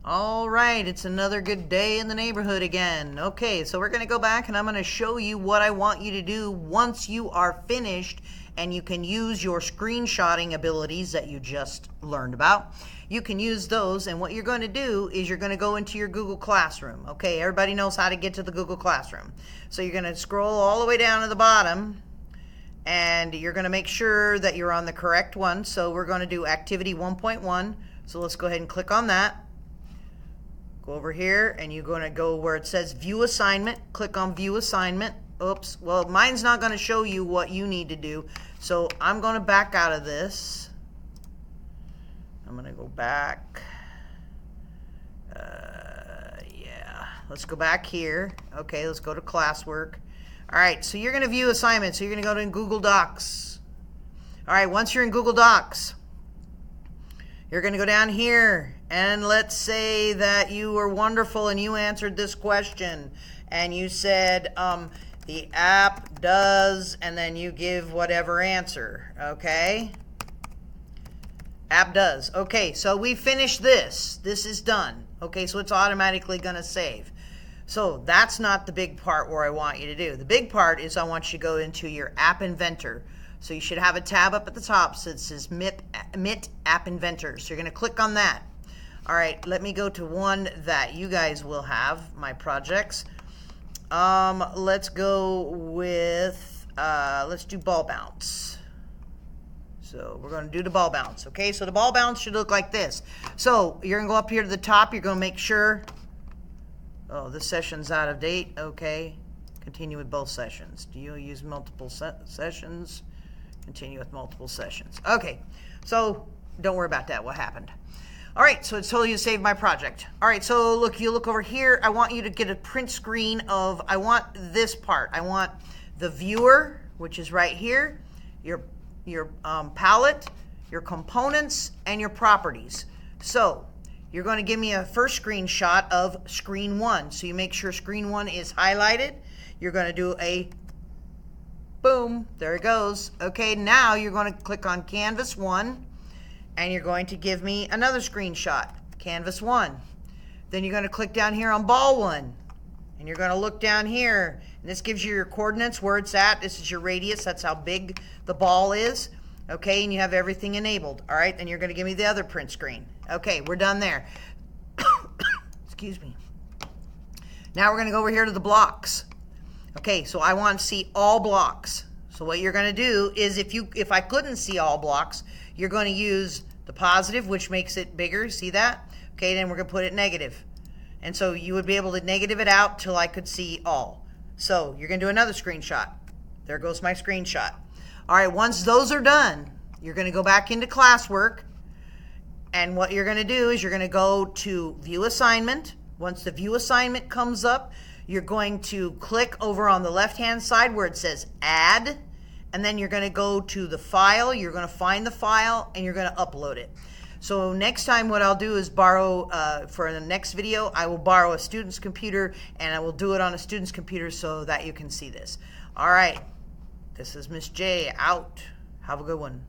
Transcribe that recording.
All right, it's another good day in the neighborhood again. Okay, so we're going to go back and I'm going to show you what I want you to do once you are finished and you can use your screenshotting abilities that you just learned about. You can use those, and what you're going to do is you're going to go into your Google Classroom. Okay, everybody knows how to get to the Google Classroom. So you're going to scroll all the way down to the bottom and you're going to make sure that you're on the correct one. So we're going to do activity 1.1. So let's go ahead and click on that. Go over here and you're going to go where it says view assignment. Click on view assignment. Oops, well mine's not going to show you what you need to do, so I'm going to back out of this. I'm going to go back. Yeah, let's go back here. Okay, let's go to classwork. All right, so you're going to view assignments, so you're going to go to Google Docs. All right, once you're in Google Docs, you're going to go down here, and let's say that you were wonderful and you answered this question and you said the app does, and then you give whatever answer. Okay, app does. Okay, so we finished this. This is done. Okay, so it's automatically going to save. So that's not the big part where I want you to do. The big part is I want you to go into your App Inventor. So you should have a tab up at the top that says MIT App Inventor. So you're going to click on that. All right, let me go to one that you guys will have, my projects. Let's go with, let's do ball bounce. So we're going to do the ball bounce. Okay, so the ball bounce should look like this. So you're going to go up here to the top. You're going to make sure, oh, this session's out of date. Okay, continue with both sessions. Do you use multiple sessions? Continue with multiple sessions. Okay, so don't worry about that, what happened. All right, so it's told you to save my project. All right, so look, you look over here. I want you to get a print screen of, I want this part. I want the viewer, which is right here, your palette, your components, and your properties. So you're going to give me a first screenshot of screen 1. So you make sure screen 1 is highlighted. You're going to do a boom, there it goes. Okay, now you're going to click on Canvas 1, and you're going to give me another screenshot, Canvas 1. Then you're going to click down here on Ball 1, and you're going to look down here, and this gives you your coordinates, where it's at. This is your radius, that's how big the ball is. Okay, and you have everything enabled. All right, then you're going to give me the other print screen. Okay, we're done there. Excuse me. Now we're going to go over here to the blocks. Okay, so I want to see all blocks. So what you're going to do is, if I couldn't see all blocks, you're going to use the positive, which makes it bigger. See that? Okay, then we're going to put it negative. And so you would be able to negative it out till I could see all. So you're going to do another screenshot. There goes my screenshot. All right, once those are done, you're going to go back into classwork. And what you're going to do is you're going to go to View Assignment. Once the View Assignment comes up, you're going to click over on the left-hand side where it says Add, and then you're going to go to the file. You're going to find the file, and you're going to upload it. So next time what I'll do is borrow, for the next video, I will borrow a student's computer, and I will do it on a student's computer so that you can see this. All right, this is Miss J out. Have a good one.